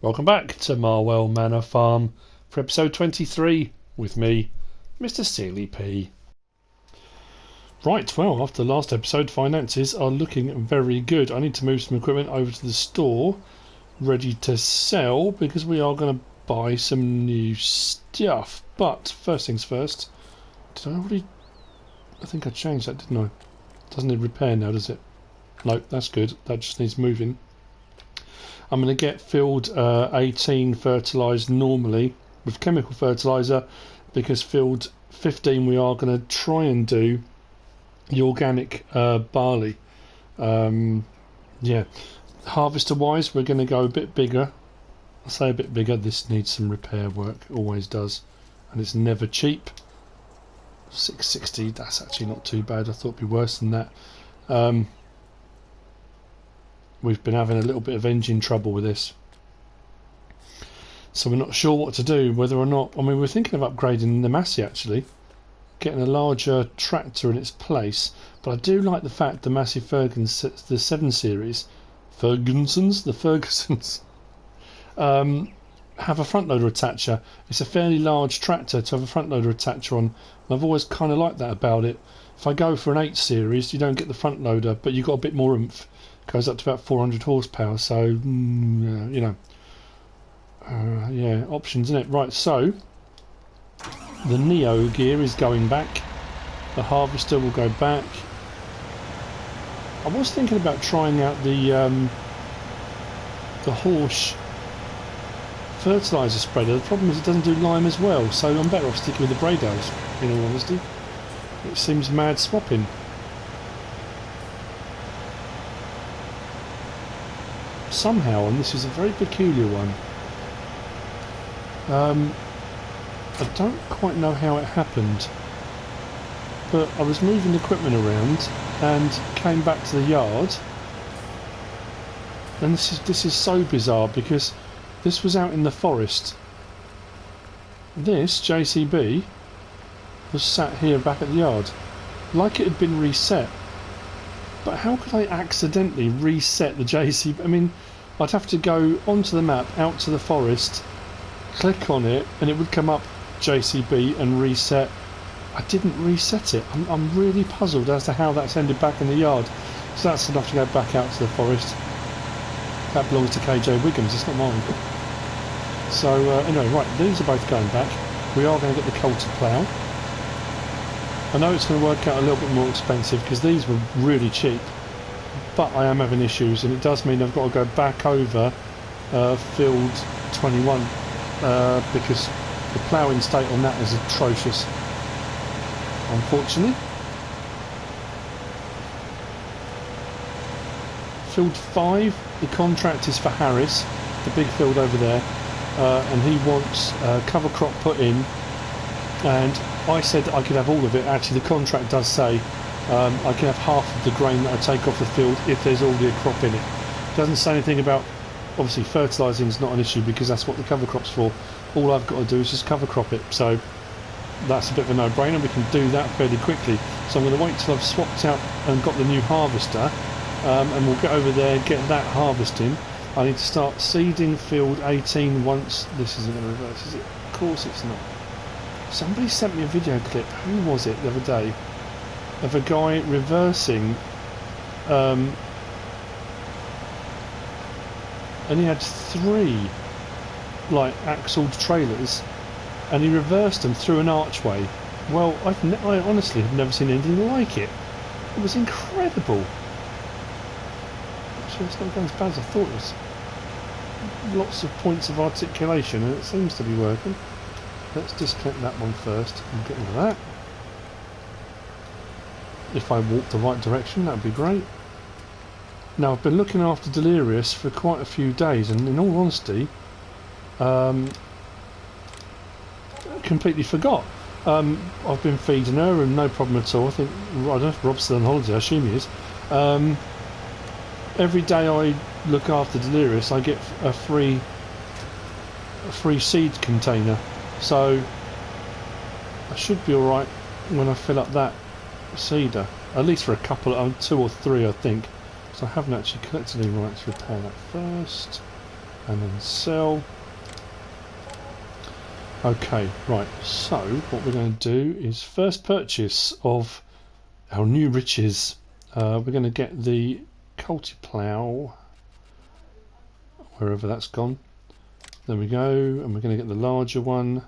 Welcome back to Marwell Manor Farm for episode 23 with me, MrSealyp. Right, well, after the last episode, finances are looking very good. I need to move some equipment over to the store, ready to sell, because we are going to buy some new stuff. But first things first, did I already... I think I changed that, didn't I? Doesn't need repair now, does it? Nope, that's good. That just needs moving. I'm going to get field 18 fertilised normally with chemical fertiliser, because field 15 we are going to try and do the organic barley. Yeah, harvester wise we're going to go a bit bigger. I say a bit bigger, this needs some repair work, always does, and it's never cheap. 660, that's actually not too bad. I thought it'd be worse than that. We've been having a little bit of engine trouble with this, so we're not sure what to do, whether or not... I mean, we're thinking of upgrading the Massey, actually, getting a larger tractor in its place. But I do like the fact the Massey Fergusons, the 7 Series, the Fergusons, have a front loader attacher. It's a fairly large tractor to have a front loader attacher on, and I've always kind of liked that about it. If I go for an 8 Series, you don't get the front loader, but you've got a bit more oomph. Goes up to about 400 horsepower, so you know, yeah, options in it. Right, so the Neo gear is going back, the harvester will go back. I was thinking about trying out the horse fertiliser spreader. The problem is it doesn't do lime as well, so I'm better off sticking with the Brados, in all honesty. It seems mad swapping. Somehow, and this is a very peculiar one, I don't quite know how it happened, but I was moving equipment around and came back to the yard, and this is so bizarre, because this was out in the forest. This JCB was sat here back at the yard, like it had been reset. But how could I accidentally reset the JCB? I mean, I'd have to go onto the map, out to the forest, click on it, and it would come up JCB and reset. I didn't reset it. I'm really puzzled as to how that's ended back in the yard. So that's enough to go back out to the forest. That belongs to KJ Wiggins, it's not mine. So anyway, right, these are both going back. We are going to get the Coulter plough. I know it's going to work out a little bit more expensive because these were really cheap, but I am having issues, and it does mean I've got to go back over field 21 because the ploughing state on that is atrocious, unfortunately. Field 5, the contract is for Harris, the big field over there, and he wants cover crop put in, and I said I could have all of it. Actually, the contract does say I can have half of the grain that I take off the field if there's already a crop in it. It doesn't say anything about, obviously fertilising is not an issue because that's what the cover crop's for. All I've got to do is just cover crop it, so that's a bit of a no-brainer. We can do that fairly quickly. So I'm going to wait till I've swapped out and got the new harvester, and we'll get over there, get that harvesting. I need to start seeding field 18 once this isn't going to reverse, is it? Of course it's not. Somebody sent me a video clip, who was it the other day, of a guy reversing, and he had 3 like axled trailers, and he reversed them through an archway. Well, I honestly have never seen anything like it. It was incredible. Actually, it's not going as bad as I thought it was. Lots of points of articulation, and it seems to be working. Let's disconnect that one first and get rid of that. If I walk the right direction, that would be great. Now, I've been looking after Delirious for quite a few days, and in all honesty, completely forgot. I've been feeding her and no problem at all. I don't know if Rob's still on holiday, I assume he is. Every day I look after Delirious, I get a free seed container. So I should be alright when I fill up that seeder, at least for a couple, 2 or 3 I think. So I haven't actually collected any. Right, let's repair that first. and then sell. Okay, right, so what we're going to do is first purchase of our new riches. We're going to get the Kody plough, wherever that's gone. There we go, and we're going to get the larger one.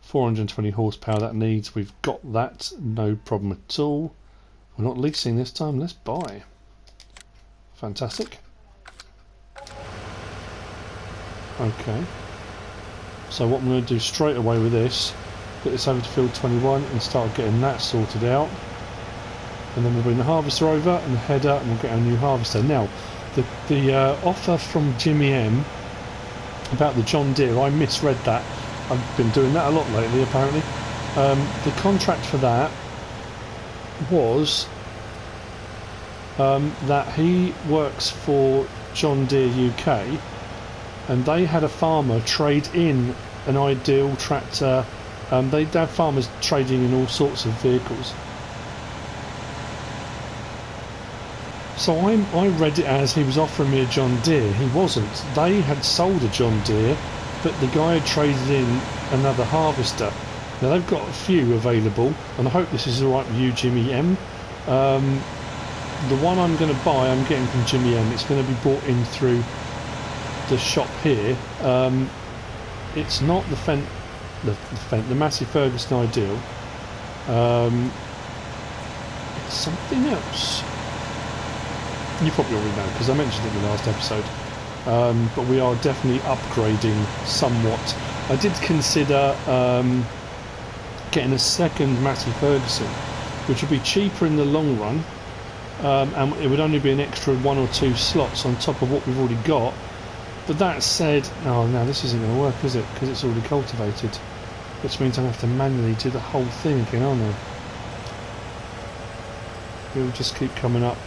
420 horsepower that needs. We've got that, no problem at all. We're not leasing this time, let's buy. Fantastic. Okay. So what I'm going to do straight away with this, get this over to field 21 and start getting that sorted out. And then we'll bring the harvester over and the header and we'll get our new harvester. Now, the offer from Jimmy M about the John Deere, I misread that. I've been doing that a lot lately apparently. The contract for that was that he works for John Deere UK and they had a farmer trade in an ideal tractor. They have farmers trading in all sorts of vehicles. So I read it as he was offering me a John Deere. He wasn't. They had sold a John Deere, but the guy had traded in another harvester. Now they've got a few available, and I hope this is alright with you, Jimmy M. The one I'm going to buy, I'm getting from Jimmy M. It's going to be bought in through the shop here. It's not the Massey Ferguson Ideal. It's something else. You probably already know because I mentioned it in the last episode. But we are definitely upgrading somewhat. I did consider getting a second Massey Ferguson, which would be cheaper in the long run, and it would only be an extra 1 or 2 slots on top of what we've already got. But that said, oh no, this isn't going to work, is it? Because it's already cultivated, which means I have to manually do the whole thing again, aren't I? It'll just keep coming up.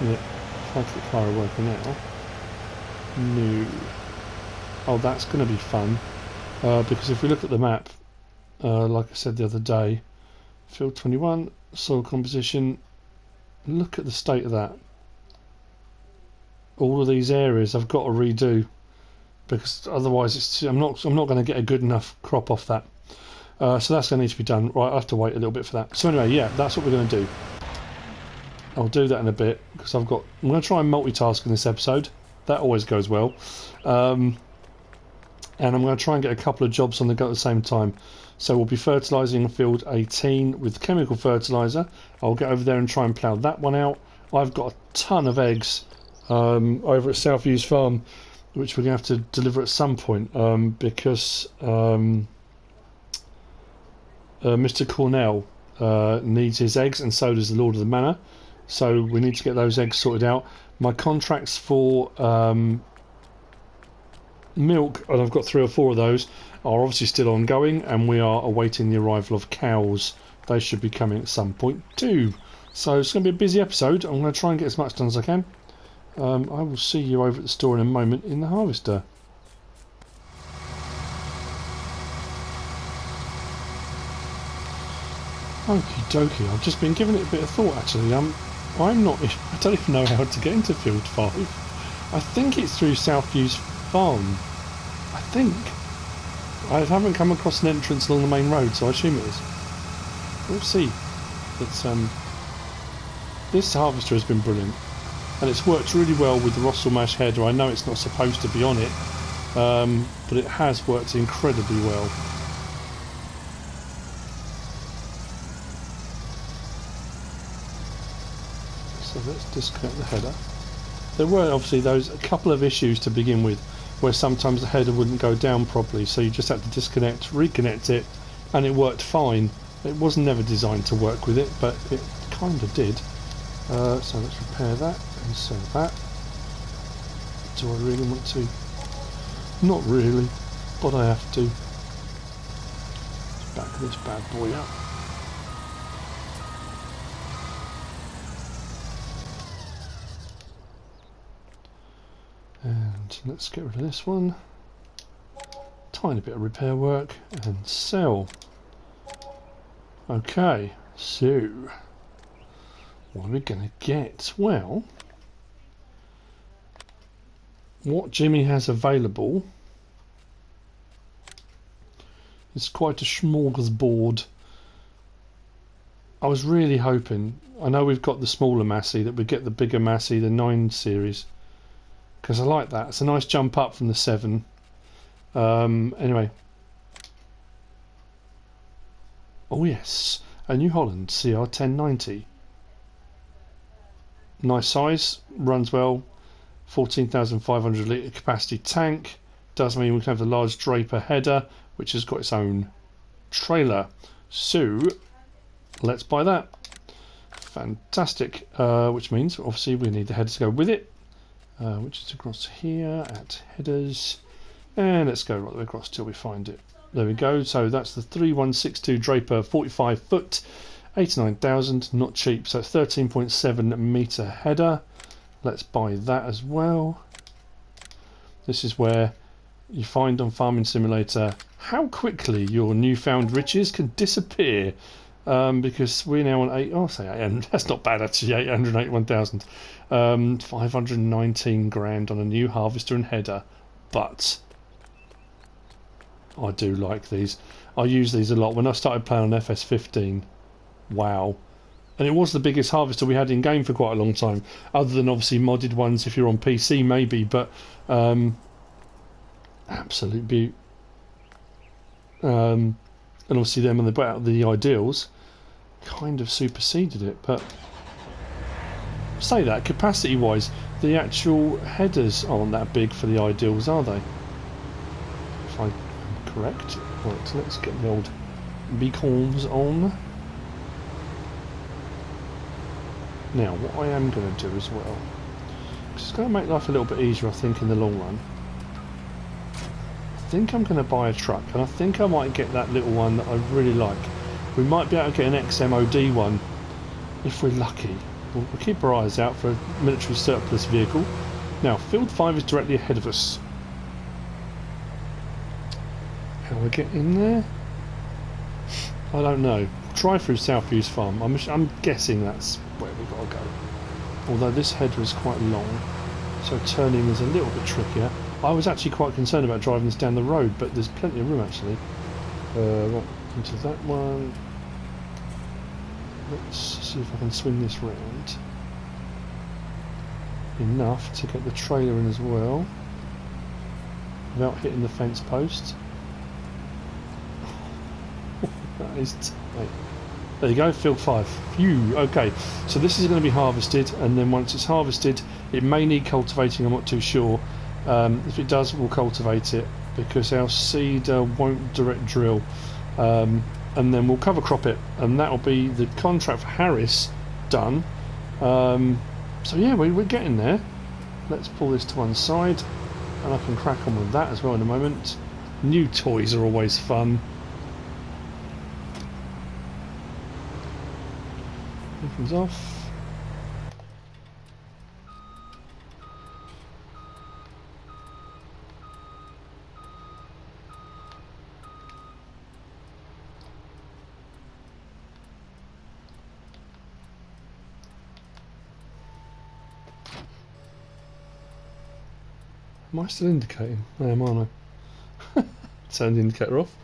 Yeah, factory fire working now. No. Oh, that's going to be fun. Because if we look at the map, like I said the other day, field 21, soil composition, look at the state of that. All of these areas I've got to redo because otherwise I'm not going to get a good enough crop off that. So that's going to need to be done. Right, I have to wait a little bit for that. So anyway, yeah, that's what we're going to do. I'll do that in a bit because I'm going to try and multitask in this episode. That always goes well. And I'm going to try and get a couple of jobs on the go at the same time. So we'll be fertilising field 18 with chemical fertiliser. I'll get over there and try and plough that one out. I've got a ton of eggs over at Southview's farm, which we're going to have to deliver at some point because Mr. Cornell needs his eggs, and so does the Lord of the Manor. So we need to get those eggs sorted out. My contracts for milk, and I've got 3 or 4 of those, are obviously still ongoing, and we are awaiting the arrival of cows. They should be coming at some point too. So it's going to be a busy episode. I'm going to try and get as much done as I can. I will see you over at the store in a moment in the harvester. Okie dokie, I've just been giving it a bit of thought actually. I don't even know how to get into field 5. I think it's through Southview's farm. I think. I haven't come across an entrance along the main road, so I assume it is. We'll see. It's this harvester has been brilliant, and it's worked really well with the Russell Mash header. I know it's not supposed to be on it, but it has worked incredibly well. So let's disconnect the header. There were obviously a couple of issues to begin with, where sometimes the header wouldn't go down properly, so you just had to disconnect, reconnect it, and it worked fine. It was never designed to work with it, but it kind of did. So let's repair that and sell that. Do I really want to? Not really, but I have to. Let's back this bad boy up. And let's get rid of this one. Tiny bit of repair work and sell. Okay, So, what are we going to get? Well, what Jimmy has available is quite a smorgasbord. I was really hoping, I know we've got the smaller Massey, that we get the bigger Massey, the 9 series, because I like that. It's a nice jump up from the 7. Anyway. Oh yes, a New Holland CR 1090. Nice size, runs well, 14,500 litre capacity tank. Does mean we can have the large Draper header, which has got its own trailer. So, let's buy that. Fantastic. Which means, obviously, we need the header to go with it, which is across here at headers. And let's go right the way across till we find it. There we go. So that's the 3162 Draper 45 foot, 89,000. Not cheap. So it's 13.7 metre header. Let's buy that as well. This is where you find on Farming Simulator how quickly your newfound riches can disappear. Because we're now on 800, that's not bad actually, 881,000. 519 grand on a new harvester and header. But I do like these. I use these a lot. When I started playing on FS15, wow. And it was the biggest harvester we had in game for quite a long time, other than obviously modded ones if you're on PC maybe, but absolute beaut. And obviously them on the ideals kind of superseded it, but say that, capacity wise, the actual headers aren't that big for the ideals, are they? If I'm correct. Right, so let's get the old beacons on. Now, what I am going to do as well, it's going to make life a little bit easier, I think, in the long run. I think I'm going to buy a truck, and I think I might get that little one that I really like. We might be able to get an XMOD one if we're lucky. We'll keep our eyes out for a military surplus vehicle. Now, Field 5 is directly ahead of us. How do we get in there? I don't know. Try through Southview's farm. I'm guessing that's where we've got to go. Although this header is quite long, so turning is a little bit trickier. I was actually quite concerned about driving this down the road, but there's plenty of room actually. Right, into that one. Let's see if I can swing this round. Enough to get the trailer in as well, without hitting the fence post. That is tight. There you go, field 5. Phew, okay. So this is going to be harvested, and then once it's harvested, it may need cultivating, I'm not too sure. If it does, we'll cultivate it, because our seeder won't direct drill. And then we'll cover crop it, and that'll be the contract for Harris done. So yeah, we're getting there. Let's pull this to one side, and I can crack on with that as well in a moment. New toys are always fun. Everything's off. Am I still indicating? I am, aren't I? Turn the indicator off.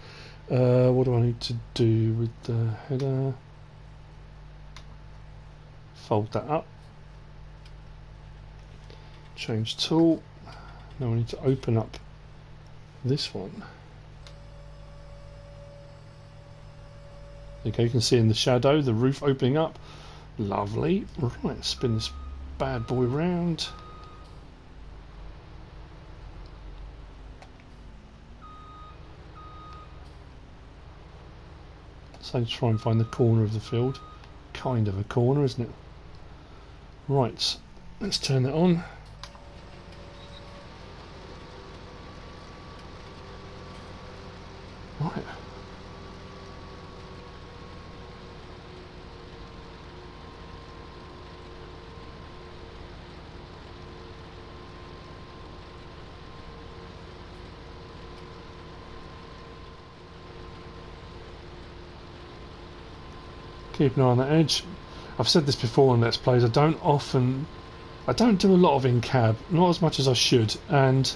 What do I need to do with the header? Fold that up. Change tool. Now we need to open up this one. Okay, you can see in the shadow the roof opening up. Lovely. Right, spin this bad boy round. So try and find the corner of the field. Kind of a corner, isn't it? Right, let's turn that on. Right. Keep an eye on that edge. I've said this before on Let's Plays, I don't do a lot of in-cab, not as much as I should, and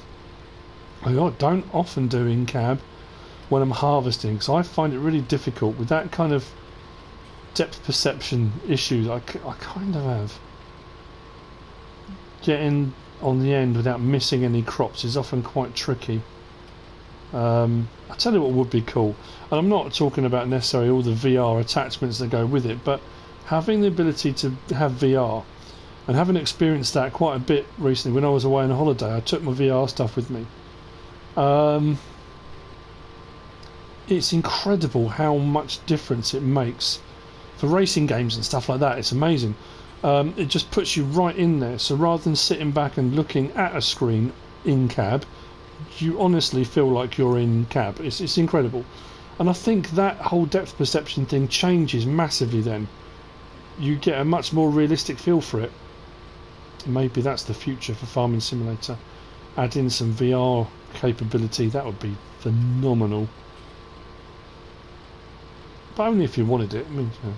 I don't often do in-cab when I'm harvesting, because I find it really difficult with that kind of depth perception issues I kind of have. Getting on the end without missing any crops is often quite tricky. I'll tell you what would be cool, and I'm not talking about necessarily all the VR attachments that go with it, but having the ability to have VR, and having experienced that quite a bit recently when I was away on a holiday. I took my VR stuff with me. It's incredible how much difference it makes for racing games and stuff like that. It's amazing. It just puts you right in there, so rather than sitting back and looking at a screen in cab, you honestly feel like you're in cab. It's incredible, and I think that whole depth perception thing changes massively then. You get a much more realistic feel for it. Maybe that's the future for Farming Simulator. Add in some VR capability, that would be phenomenal. But only if you wanted it. I mean, you know,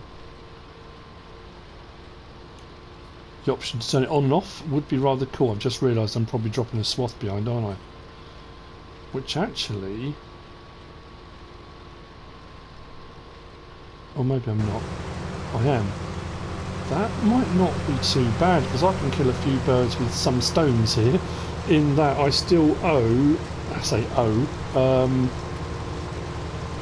the option to turn it on and off would be rather cool. I've just realised I'm probably dropping a swath behind, aren't I? Which actually... or maybe I'm not. I am. That might not be too bad, because I can kill a few birds with some stones here, in that I still owe,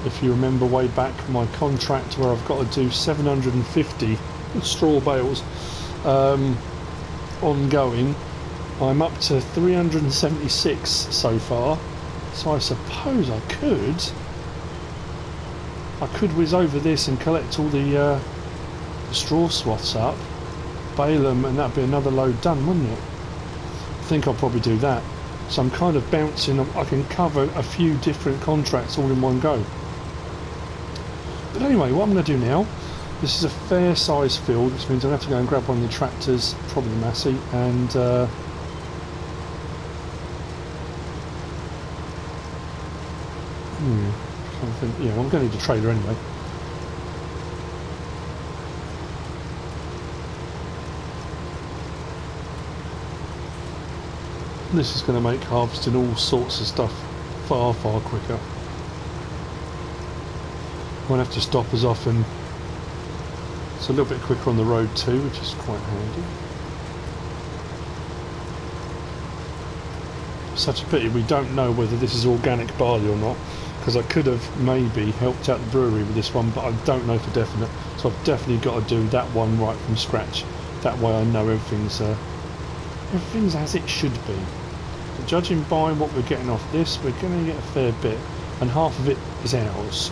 if you remember way back, my contract where I've got to do 750 straw bales ongoing. I'm up to 376 so far, so I suppose I could whiz over this and collect all the straw swaths up, bale them, and that'd be another load done, wouldn't it? I think I'll probably do that. So I'm kind of bouncing. I can cover a few different contracts all in one go. But anyway, what I'm going to do now, this is a fair size field, which means I'm going to have to go and grab one of the tractors, probably the Massey, and yeah, I'm going to need a trailer anyway. This is going to make harvesting all sorts of stuff far quicker. Won't have to stop as often. It's a little bit quicker on the road too, which is quite handy. Such a pity we don't know whether this is organic barley or not, because I could have maybe helped out the brewery with this one, but I don't know for definite. So I've definitely got to do that one right from scratch. That way I know everything's as it should be. But judging by what we're getting off this, we're going to get a fair bit, and half of it is ours.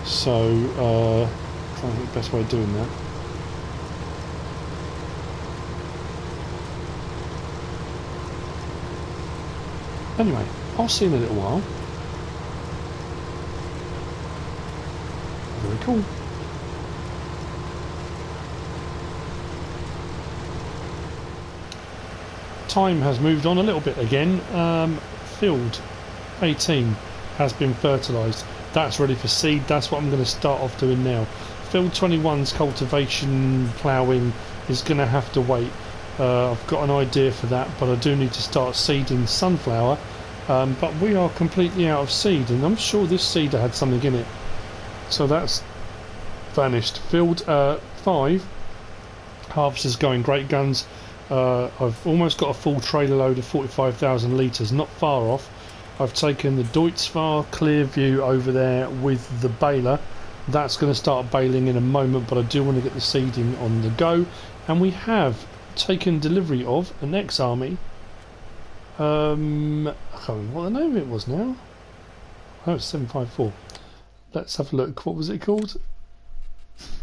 So, trying to think the best way of doing that. Anyway, I'll see you in a little while. Very cool. Time has moved on a little bit again. Field 18 has been fertilised. That's ready for seed. That's what I'm going to start off doing now. Field 21's cultivation ploughing is going to have to wait. I've got an idea for that, but I do need to start seeding sunflower. But we are completely out of seed, and I'm sure this seeder had something in it. So that's vanished. Field 5, harvest is going great guns. I've almost got a full trailer load of 45,000 litres, not far off. I've taken the Deutzfahr Clearview over there with the baler. That's going to start baling in a moment, but I do want to get the seeding on the go. And we have taken delivery of an ex-army. I can't remember what the name of it was now. Oh, it's 754. Let's have a look. What was it called?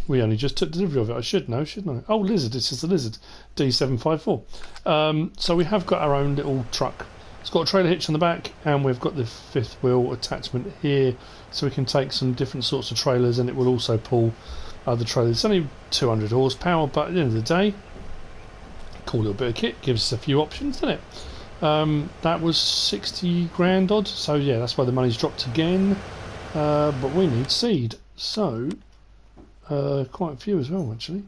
We only just took delivery of it. I should know, shouldn't I? Oh, Lizard. This is the Lizard. D754. So we have got our own little truck. It's got a trailer hitch on the back, and we've got the fifth wheel attachment here, so we can take some different sorts of trailers, and it will also pull other trailers. It's only 200 horsepower, but at the end of the day, cool little bit of kit. Gives us a few options, doesn't it? That was 60 grand odd, so yeah, that's why the money's dropped again. But we need seed, so Quite a few as well, actually.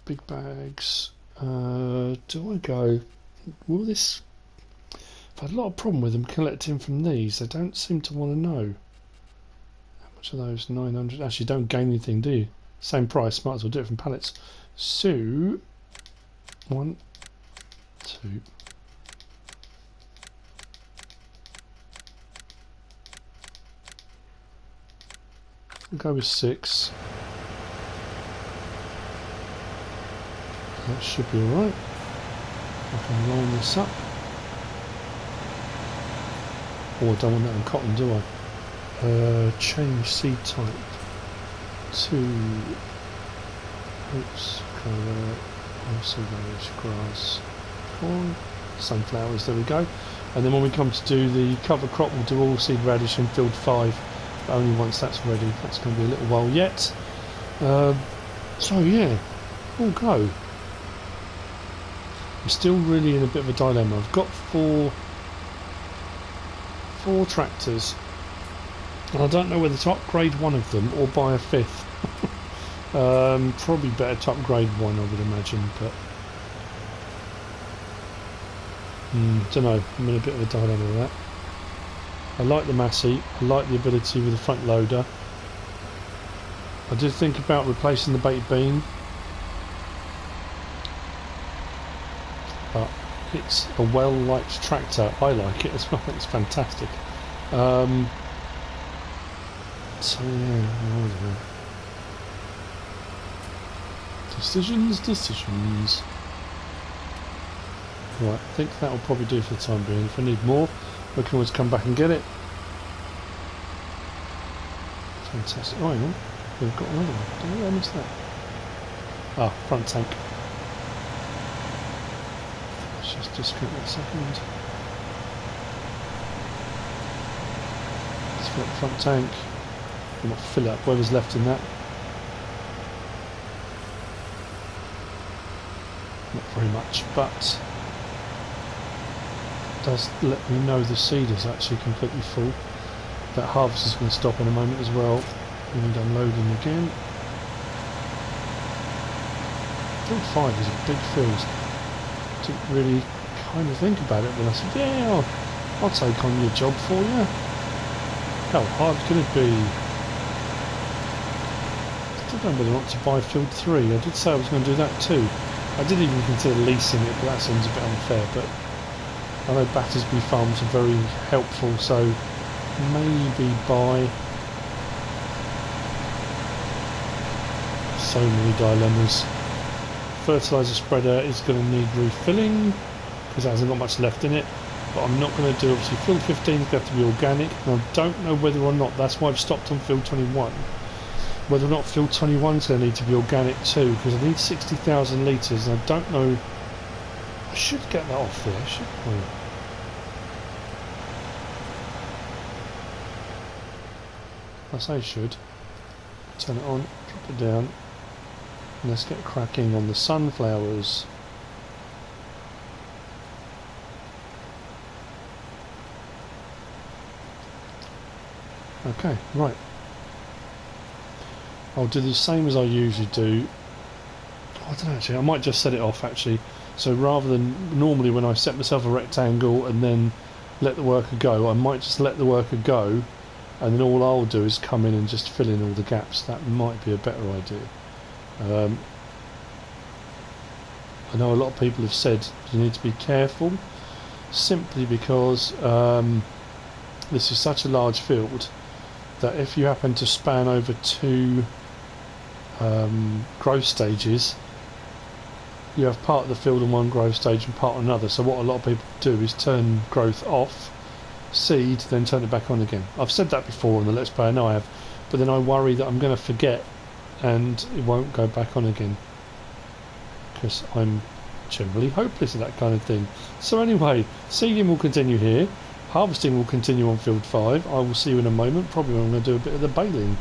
Big bags. Do I go? Will this? I've had a lot of problem with them collecting from these. They don't seem to want to know. How much are those? 900. Actually, don't gain anything, do you? Same price. Might as well do it from pallets. So, 1, 2. We'll go with 6. That should be alright. I can line this up. Oh, I don't want that in cotton, do I? Change seed type to oats, colour, also various grass, corn, sunflowers, there we go. And then when we come to do the cover crop, we'll do all seed radish in field 5, but only once that's ready. That's going to be a little while yet. So yeah, all go. I'm still really in a bit of a dilemma. I've got four tractors, and I don't know whether to upgrade one of them or buy a 5th. Probably better to upgrade one, I would imagine, but don't know. I'm in a bit of a dilemma with that. I like the Massey. I like the ability with the front loader. I did think about replacing the baked bean, but it's a well-liked tractor. I like it as well. It's fantastic. So yeah, I don't know. Decisions. Right, I think that will probably do for the time being. If I need more, we can always come back and get it. Fantastic. Oh, hang on. We've got another one. Did I miss that? Ah, front tank. Let's just disconnect that a second. Let's fill up the front tank. We'll not fill up whatever's left in that. Not very much, but it does let me know the seed is actually completely full. That harvest is going to stop in a moment as well. We need unloading again. Field 5 is a big field. Didn't really kind of think about it when I said, yeah, I'll take on your job for you. How hard can it be? I don't know whether or not to buy field 3. I did say I was going to do that too. I did even consider leasing it, but that seems a bit unfair. But I know Battersby farms are very helpful, so maybe buy. So many dilemmas. Fertiliser spreader is going to need refilling because it hasn't got much left in it. But I'm not going to do, obviously field 15 is going to have to be organic, and I don't know whether or not, that's why I've stopped on field 21. Whether or not field 21 is going to need to be organic too, because I need 60,000 litres, and I don't know. I should get that off there, shouldn't I? I say I should. Turn it on, drop it down, and let's get cracking on the sunflowers. Okay, right. I'll do the same as I usually do. I don't know, actually, I might just set it off actually. So rather than normally when I set myself a rectangle and then let the worker go, I might just let the worker go, and then all I'll do is come in and just fill in all the gaps. That might be a better idea. I know a lot of people have said you need to be careful, simply because this is such a large field that if you happen to span over 2 growth stages, you have part of the field on one growth stage and part on another. So what a lot of people do is turn growth off, seed, then turn it back on again. I've said that before on the Let's Play, I know I have, but then I worry that I'm going to forget and it won't go back on again, because I'm generally hopeless at that kind of thing. So anyway, seeding will continue here, harvesting will continue on field 5. I will see you in a moment, probably when I'm going to do a bit of the baling.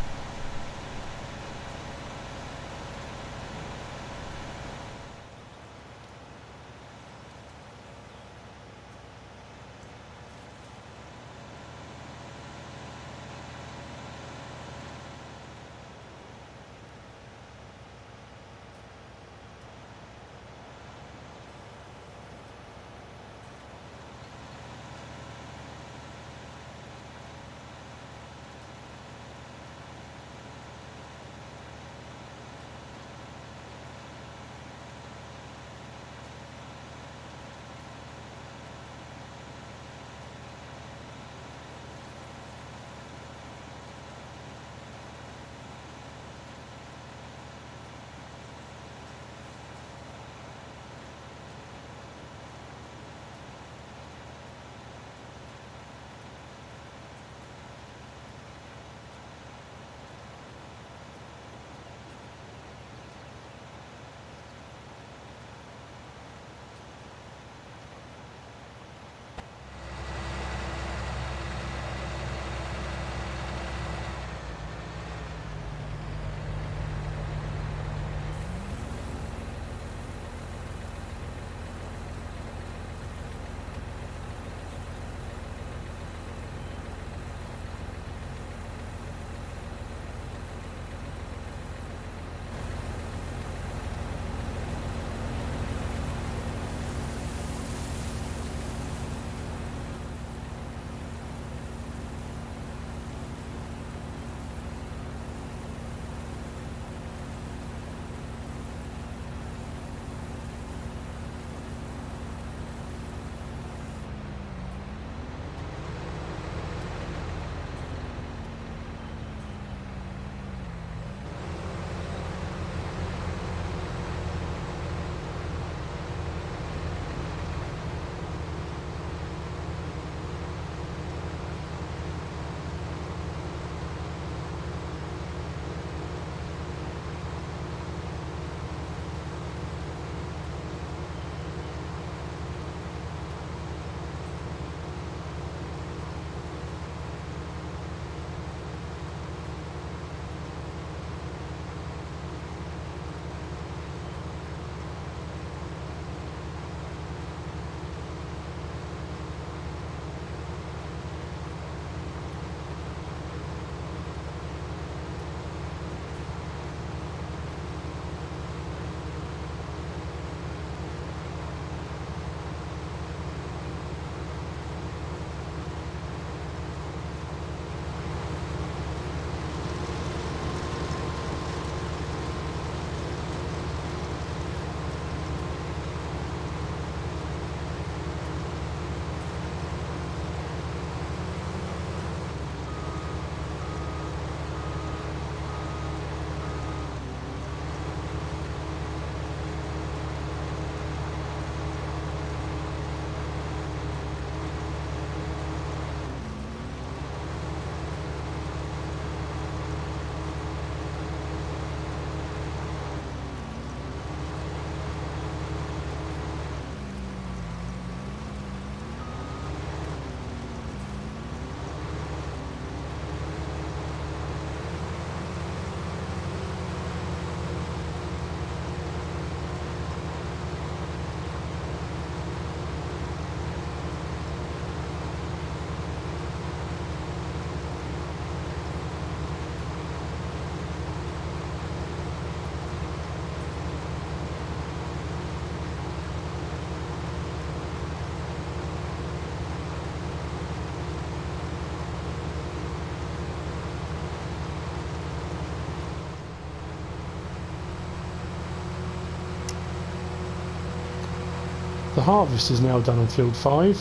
The harvest is now done on field 5.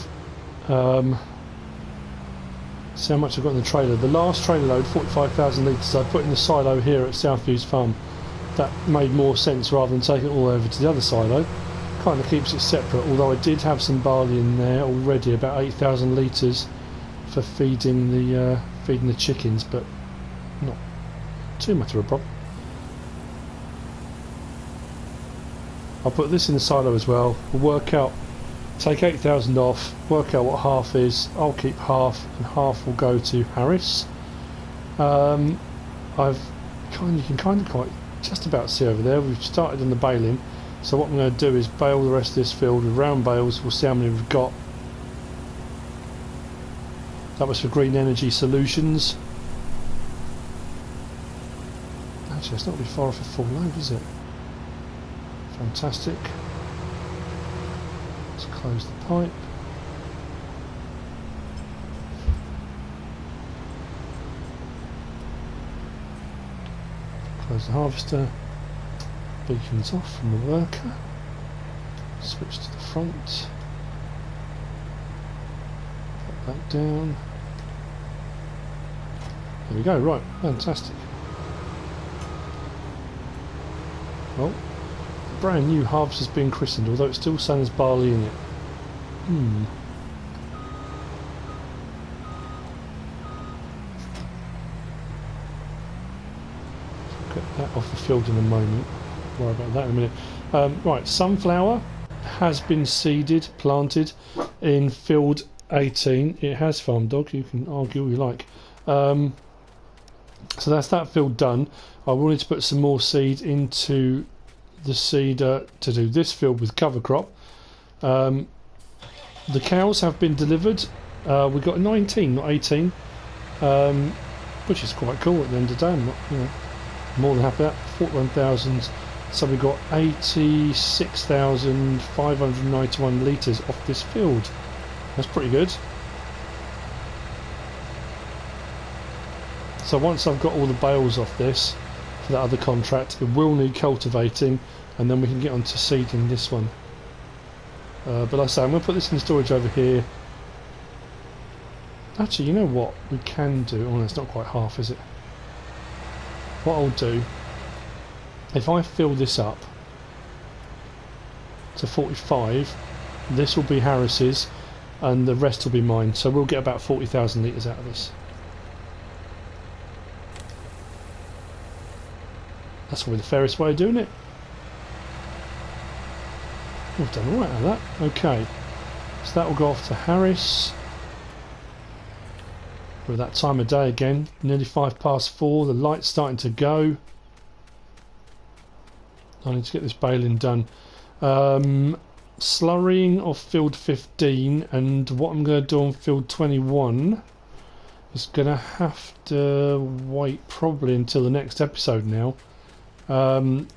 See how much I've got in the trailer. The last trailer load, 45,000 litres, I put in the silo here at Southview's farm. That made more sense rather than taking it all over to the other silo. Kind of keeps it separate, although I did have some barley in there already, about 8,000 litres for feeding the chickens, but not too much of a problem. I'll put this in the silo as well. We'll work out, take 8,000 off, work out what half is. I'll keep half, and half will go to Harris. You can kind of quite just about see over there. We've started on the baling, so what I'm going to do is bale the rest of this field with round bales. We'll see how many we've got. That was for Green Energy Solutions. Actually, it's not really far off a full load, is it? Fantastic. Let's close the pipe. Close the harvester. Beacons off from the worker. Switch to the front. Put that down. There we go, right, fantastic. Well, the brand new harvest has been christened, although it's still saying there's barley in it. Get that off the field in a moment. Worry about that in a minute. Right, sunflower has been seeded, planted in field 18. It has, farm dog, you can argue all you like. So that's that field done. I wanted to put some more seed into the seeder to do this field with cover crop. The cows have been delivered. We got 19, not 18, which is quite cool at the end of the day. I'm not, more than happy with that. 41,000. So we got 86,591 litres off this field. That's pretty good. So once I've got all the bales off this for that other contract, it will need cultivating, and then we can get on to seeding this one. But like I say, I'm going to put this in storage over here. Actually, you know what we can do? Oh, no, it's not quite half, is it? What I'll do, if I fill this up to 45, this will be Harris's, and the rest will be mine. So we'll get about 40,000 litres out of this. That's probably the fairest way of doing it. We've done alright out of that. Okay, so that will go off to Harris. We're at that time of day again, nearly 4:05. The light's starting to go. I need to get this baling done. Slurrying of field 15, and what I'm going to do on field 21 is going to have to wait probably until the next episode now.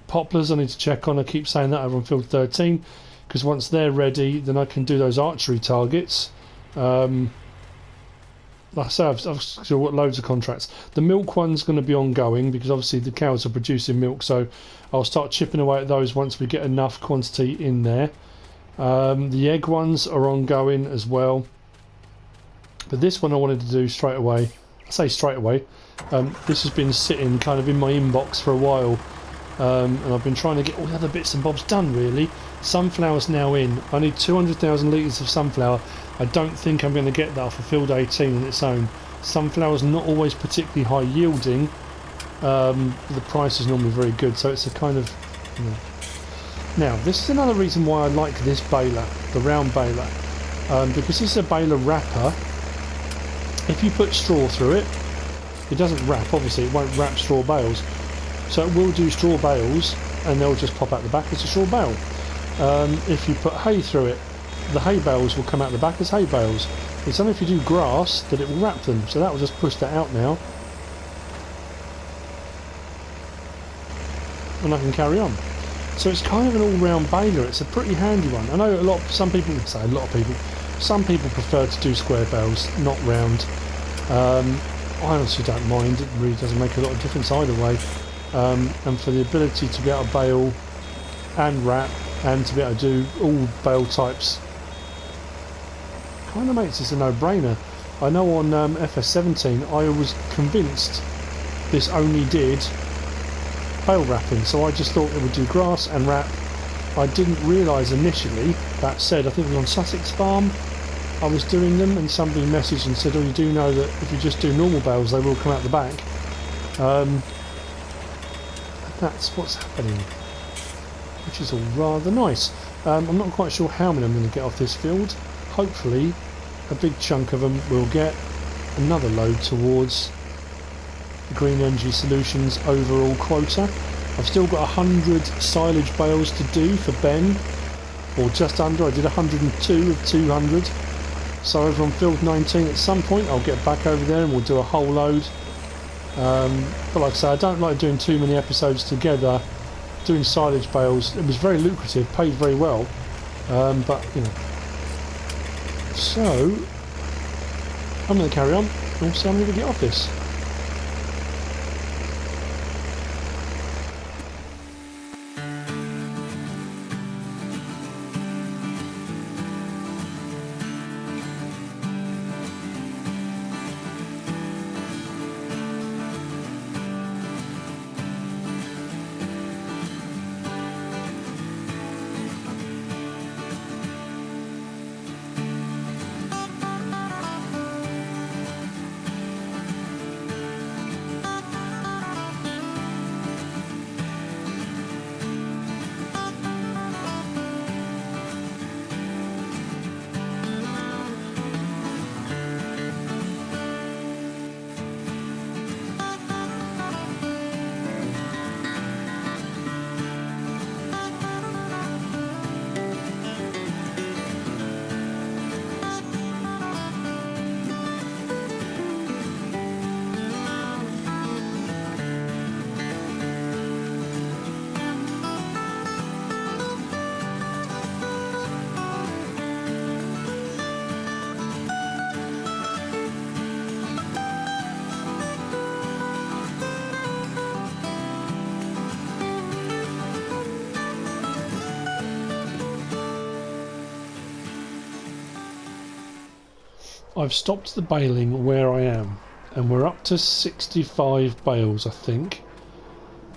Poplars I need to check on. I keep saying that over on field 13, because once they're ready, then I can do those archery targets. Like I say, I've still got loads of contracts. The milk one's going to be ongoing because obviously the cows are producing milk, so I'll start chipping away at those once we get enough quantity in there. The egg ones are ongoing as well, but this one I wanted to do straight away. I say straight away. This has been sitting kind of in my inbox for a while, and I've been trying to get all the other bits and bobs done really. Sunflower's now in. I need 200,000 litres of sunflower. I don't think I'm going to get that off of field 18 on its own. Sunflower's not always particularly high yielding. The price is normally very good, so it's a kind of... Now, this is another reason why I like this baler, the round baler, because this is a baler wrapper. If you put straw through it, it doesn't wrap, obviously it won't wrap straw bales, so it will do straw bales and they'll just pop out the back as a straw bale. If you put hay through it, the hay bales will come out the back as hay bales. It's only if you do grass that it will wrap them, so that will just push that out now and I can carry on. So it's kind of an all-round baler. It's a pretty handy one. I know some people prefer to do square bales, not round. I honestly don't mind. It really doesn't make a lot of difference either way. And for the ability to be able to bale and wrap and to be able to do all bale types kind of makes this a no-brainer. I know on FS17 I was convinced this only did bale wrapping, so I just thought it would do grass and wrap. I didn't realise initially, that said, I think it was on Sussex Farm I was doing them, and somebody messaged and said, oh, you do know that if you just do normal bales they will come out the back. That's what's happening, which is all rather nice. I'm not quite sure how many I'm going to get off this field. Hopefully a big chunk of them will get another load towards the Green Energy Solutions overall quota. I've still got 100 silage bales to do for Ben, or just under. I did 102 of 200. So over on field 19 at some point I'll get back over there and we'll do a whole load. But like I say, I don't like doing too many episodes together. Doing silage bales, it was very lucrative, paid very well, but you know. So I'm going to carry on and we'll see how many we get off this. I've stopped the baling where I am, and we're up to 65 bales, I think,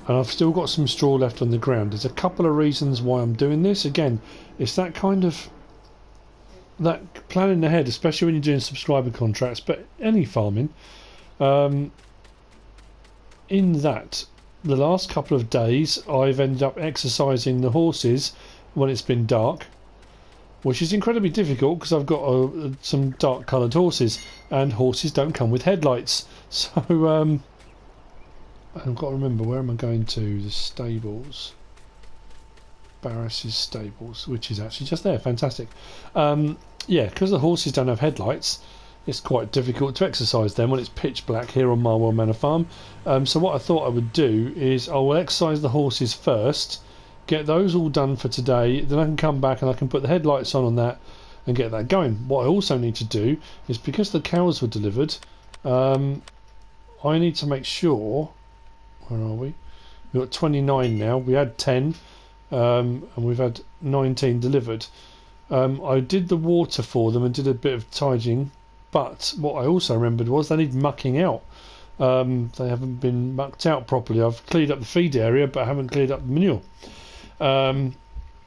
and I've still got some straw left on the ground. There's a couple of reasons why I'm doing this. Again, it's that kind of that planning ahead, especially when you're doing subscriber contracts, but any farming, in that the last couple of days I've ended up exercising the horses when it's been dark, which is incredibly difficult because I've got some dark coloured horses, and horses don't come with headlights. So I've got to remember, where am I going to? The stables. Barris's stables, which is actually just there. Fantastic. Yeah, because the horses don't have headlights, it's quite difficult to exercise them when it's pitch black here on Marwell Manor Farm. So what I thought I would do is I will exercise the horses first, get those all done for today, then I can come back and I can put the headlights on that and get that going. What I also need to do is, because the cows were delivered, I need to make sure, where are we? We've got 29 now, we had 10, and we've had 19 delivered. I did the water for them and did a bit of tidying, but what I also remembered was they need mucking out. They haven't been mucked out properly. I've cleared up the feed area but I haven't cleared up the manure.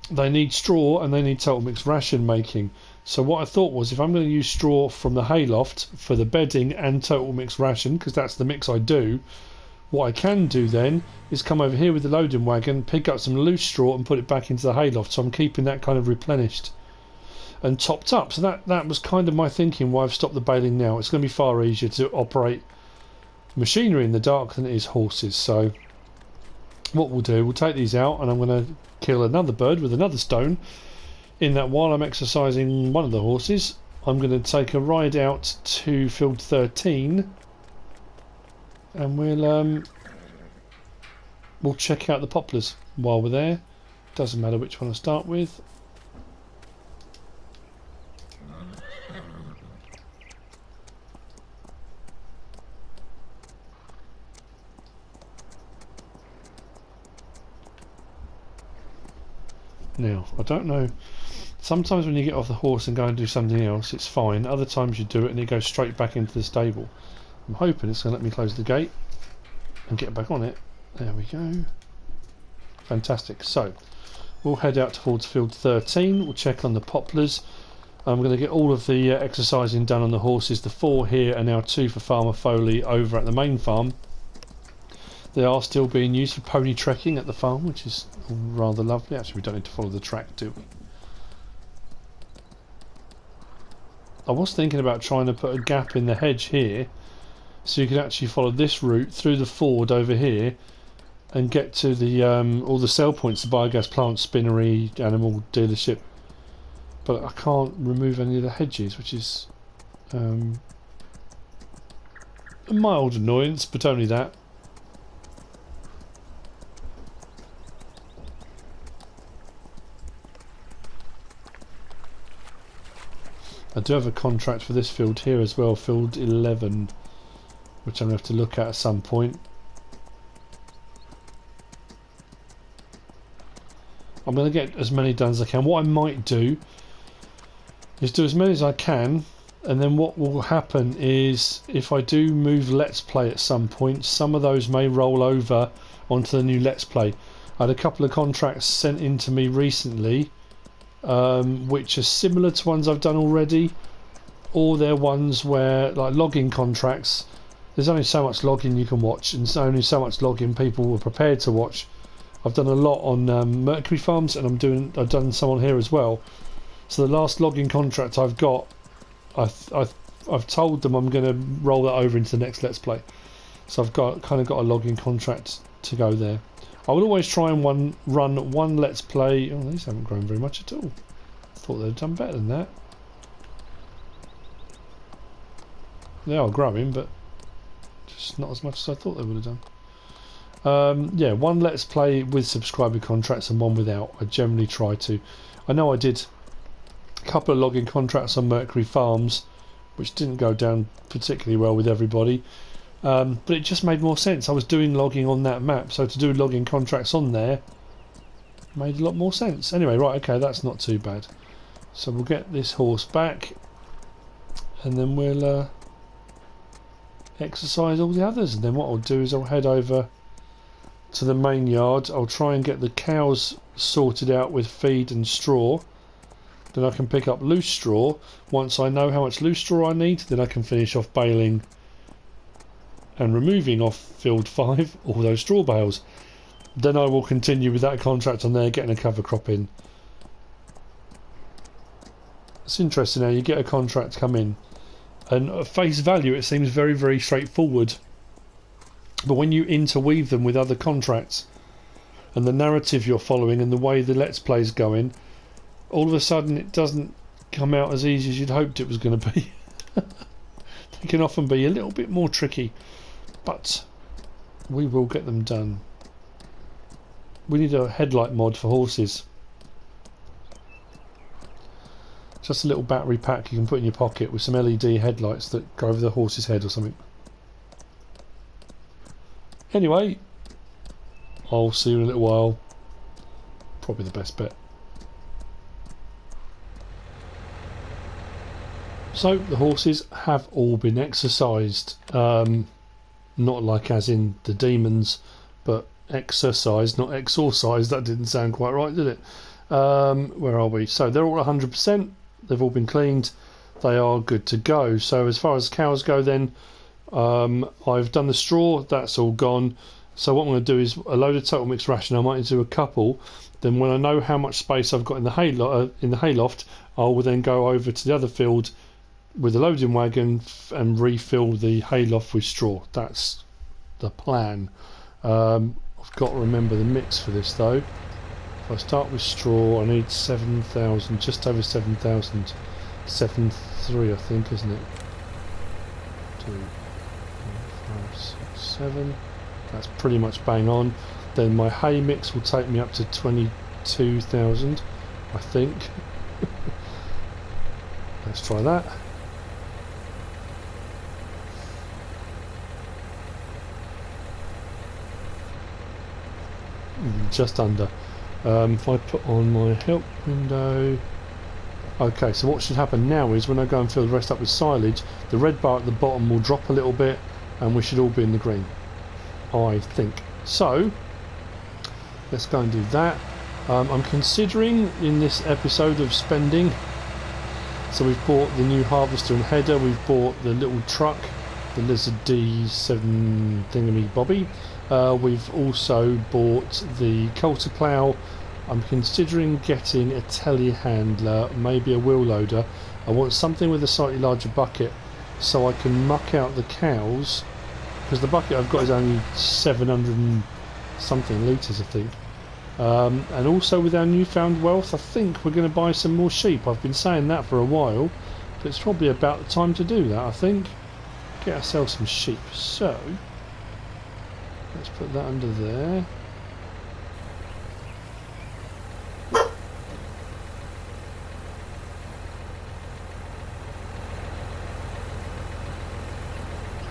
They need straw and they need total mix ration making. So what I thought was, if I'm going to use straw from the hayloft for the bedding and total mix ration, because that's the mix I do, what I can do then is come over here with the loading wagon, pick up some loose straw and put it back into the hayloft. So I'm keeping that kind of replenished and topped up. So that was kind of my thinking why I've stopped the baling now. It's going to be far easier to operate machinery in the dark than it is horses. So what we'll do, we'll take these out and I'm going to kill another bird with another stone. In that, while I'm exercising one of the horses, I'm going to take a ride out to field 13 and we'll check out the poplars while we're there. Doesn't matter which one I start with. Now, I don't know. Sometimes when you get off the horse and go and do something else, it's fine. Other times you do it and it goes straight back into the stable. I'm hoping it's going to let me close the gate and get back on it. There we go. Fantastic. So, we'll head out towards field 13. We'll check on the poplars. I'm going to get all of the exercising done on the horses. The 4 here and now 2 for Farmer Foley over at the main farm. They are still being used for pony trekking at the farm, which is rather lovely. Actually, we don't need to follow the track, do we? I was thinking about trying to put a gap in the hedge here so you could actually follow this route through the ford over here and get to the all the sell points, the biogas plant, spinnery, animal dealership, but I can't remove any of the hedges, which is a mild annoyance, but only that. I do have a contract for this field here as well, field 11, which I'm going to have to look at some point. I'm going to get as many done as I can. What I might do is do as many as I can, and then what will happen is if I do move Let's Play at some point, some of those may roll over onto the new Let's Play. I had a couple of contracts sent in to me recently, which are similar to ones I've done already, or they're ones where, like logging contracts, there's only so much logging you can watch, and so only so much logging people were prepared to watch. I've done a lot on Mercury farms, and I've done some on here as well. So the last logging contract I've got, I've told them I'm going to roll that over into the next Let's Play. So I've kind of got a logging contract to go there. I will always try and run one Let's Play. Oh, these haven't grown very much at all. I thought they'd done better than that. They are growing, but just not as much as I thought they would have done. Yeah, one Let's Play with subscriber contracts and one without. I generally try to. I know I did a couple of logging contracts on Mercury Farms, which didn't go down particularly well with everybody. But it just made more sense. I was doing logging on that map, so to do logging contracts on there made a lot more sense. Anyway, right, okay, that's not too bad. So we'll get this horse back, and then we'll exercise all the others. And then what I'll do is I'll head over to the main yard. I'll try and get the cows sorted out with feed and straw. Then I can pick up loose straw. Once I know how much loose straw I need, then I can finish off baling and removing off field 5 all those straw bales. Then I will continue with that contract on there, getting a cover crop in. It's interesting how you get a contract come in, and at face value it seems very, very straightforward, but when you interweave them with other contracts and the narrative you're following and the way the Let's Play is going, all of a sudden it doesn't come out as easy as you'd hoped it was going to be. They can often be a little bit more tricky, but we will get them done. We need a headlight mod for horses. Just a little battery pack you can put in your pocket with some LED headlights that go over the horse's head or something. Anyway, I'll see you in a little while. Probably the best bet. So the horses have all been exercised. Not like as in the demons, but exercised, not exorcised. That didn't sound quite right, did it? Where are we? So they're all 100%. They've all been cleaned. They are good to go. So as far as cows go then, I've done the straw. That's all gone. So what I'm going to do is a load of total mixed ration. I might do a couple. Then when I know how much space I've got in the hayloft, I will then go over to the other field with the loading wagon and refill the hayloft with straw. That's the plan. I've got to remember the mix for this though. If I start with straw, I need 7,000, just over 7,000. 7,300 I think, isn't it? 2, 4, 5, 6, 7. That's pretty much bang on. Then my hay mix will take me up to 22,000, I think. Let's try that. Just under. If I put on my help window... Okay, so what should happen now is when I go and fill the rest up with silage, the red bar at the bottom will drop a little bit and we should all be in the green, I think. So, let's go and do that. I'm considering in this episode of spending, so we've bought the new harvester and header, we've bought the little truck, the Lizard D7 thingammy bobby, we've also bought the coulter plough. I'm considering getting a telehandler, maybe a wheel loader. I want something with a slightly larger bucket so I can muck out the cows, because the bucket I've got is only 700 and something litres I think. And also with our newfound wealth I think we're going to buy some more sheep. I've been saying that for a while, but it's probably about the time to do that I think. Get ourselves some sheep. So let's put that under there.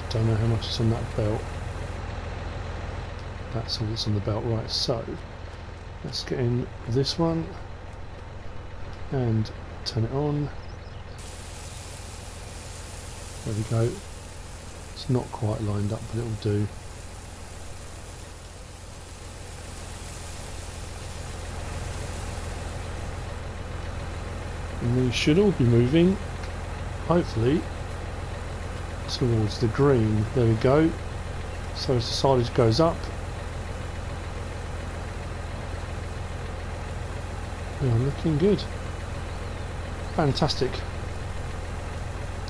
Don't know how much is on that belt. That's all that's on the belt, right? So let's get in this one and turn it on. There we go. It's not quite lined up, but it'll do. And we should all be moving, hopefully, towards the green. There we go. So as the silage goes up, we are looking good. Fantastic.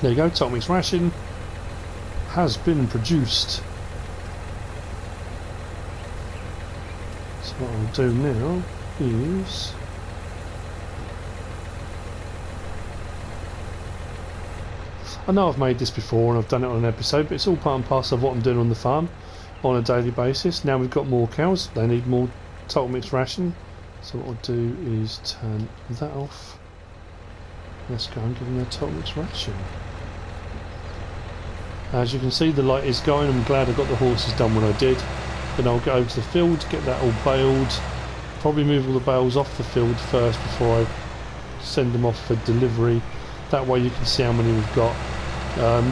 There you go, top mix ration has been produced. So what I'll do now is I know I've made this before and I've done it on an episode, but it's all part and parcel of what I'm doing on the farm on a daily basis. Now we've got more cows, they need more total mixed ration. So what I'll do is turn that off. Let's go and give them their total mixed ration. As you can see, the light is going. I'm glad I got the horses done when I did. Then I'll go over to the field, get that all baled. Probably move all the bales off the field first before I send them off for delivery. That way you can see how many we've got.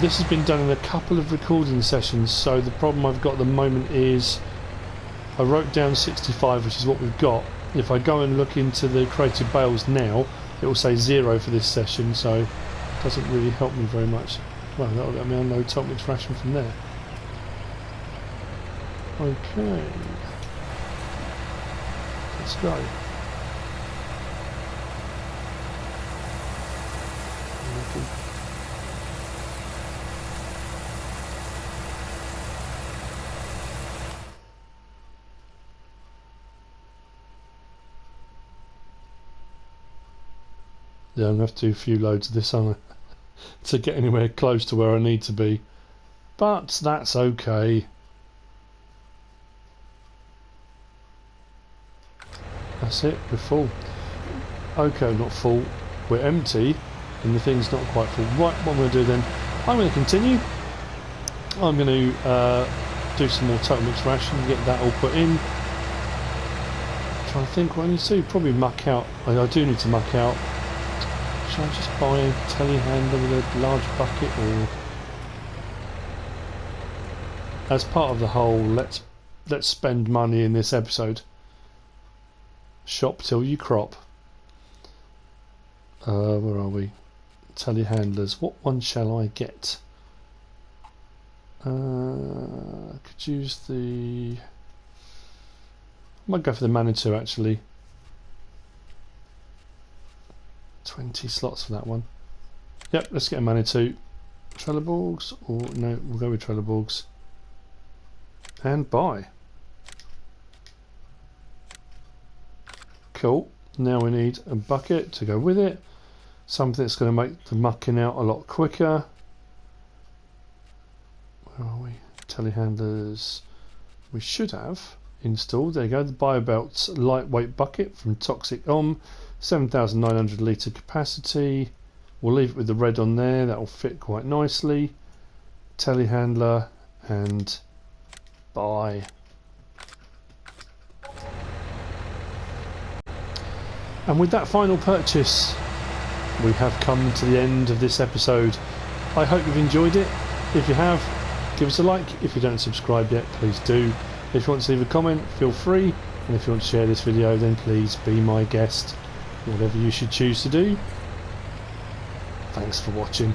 This has been done in a couple of recording sessions, so the problem I've got at the moment is I wrote down 65, which is what we've got. If I go and look into the created bales now, it will say 0 for this session, so it doesn't really help me very much. Well, that'll let me unload top mix ration from there. Okay, let's go. Yeah, I'm going to have to do a few loads of this, aren't I, to get anywhere close to where I need to be. But that's okay. That's it, we're full. Okay, not full, we're empty, and the thing's not quite full. Right, what I'm going to do then, I'm going to continue. I'm going to do some more total mixed ration, get that all put in. Trying to think what I need to do, probably muck out. I do need to muck out. Should I just buy a telehandler with a large bucket, or as part of the whole let's spend money in this episode? Shop till you crop. Where are we? Telehandlers. What one shall I get? I could use the... I might go for the Manitou actually. 20 slots for that one. Yep, let's get a Manitou. Trelleborgs, or no, we'll go with Trelleborgs. And buy. Cool. Now we need a bucket to go with it. Something that's going to make the mucking out a lot quicker. Where are we? Telehandlers. We should have installed. There you go. The BioBelt's lightweight bucket from Toxic Om. 7,900 litre capacity. We'll leave it with the red on there. That will fit quite nicely. Telehandler and buy. And with that final purchase, we have come to the end of this episode. I hope you've enjoyed it. If you have, give us a like. If you don't subscribe yet, please do. If you want to leave a comment, feel free. And if you want to share this video, then please be my guest. Whatever you should choose to do. Thanks for watching.